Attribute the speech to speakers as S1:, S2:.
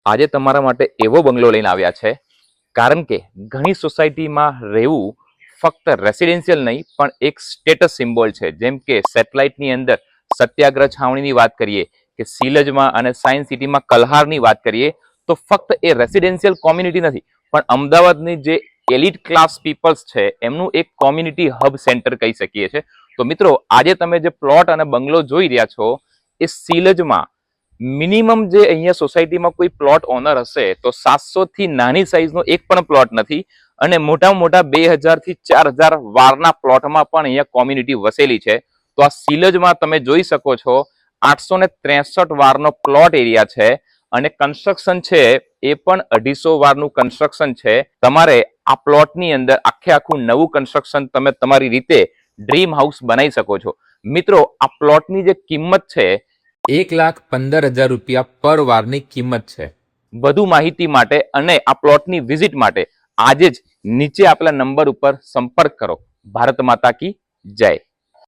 S1: આજે તમારા માટે એવો બંગલો લઈને આવ્યા છે, કારણ કે ઘણી સોસાયટીમાં રહેવું ફક્ત રેસિડેન્શિયલ નહીં પણ એક સ્ટેટસ સિમ્બોલ છે. જેમ કે સેટેલાઇટની અંદર સત્યાગ્રહ છાવણીની વાત કરીએ કે સિલજમાં અને સાયન્સ સિટીમાં કલ્હારની વાત કરીએ તો ફક્ત એ રેસિડેન્શિયલ કોમ્યુનિટી નથી પણ અમદાવાદની જે એલિટ ક્લાસ પીપલ્સ છે એમનું એક કોમ્યુનિટી હબ સેન્ટર કહી શકીએ છીએ. તો મિત્રો, આજે તમે જે પ્લોટ અને બંગલો જોઈ રહ્યા છો એ સિલજમાં મિનિમમ જે અહીંયા સોસાયટીમાં કોઈ પ્લોટ ઓનર હશે તો 700 થી નાની સાઈઝનો એક પણ પ્લોટ નથી અને મોટામાં મોટા 2000 થી 4000 વારના પ્લોટમાં પણ અહીંયા કોમ્યુનિટી વસેલી છે. તો આ સિલજમાં તમે જોઈ શકો છો 863 વારનો પ્લોટ એરિયા છે અને કન્સ્ટ્રક્શન છે એ પણ 250 વારનું કન્સ્ટ્રક્શન છે. તમારે આ પ્લોટની અંદર આખું નવું કન્સ્ટ્રક્શન તમે તમારી રીતે ડ્રીમ હાઉસ બનાવી શકો છો. મિત્રો, આ પ્લોટની જે કિંમત છે 1,15,000 રૂપિયા પર વારની કિંમત છે. વધુ માહિતી માટે અને આ પ્લોટની વિઝિટ માટે આજે જ નીચે આપેલા નંબર ઉપર સંપર્ક કરો. ભારત માતા કી જય.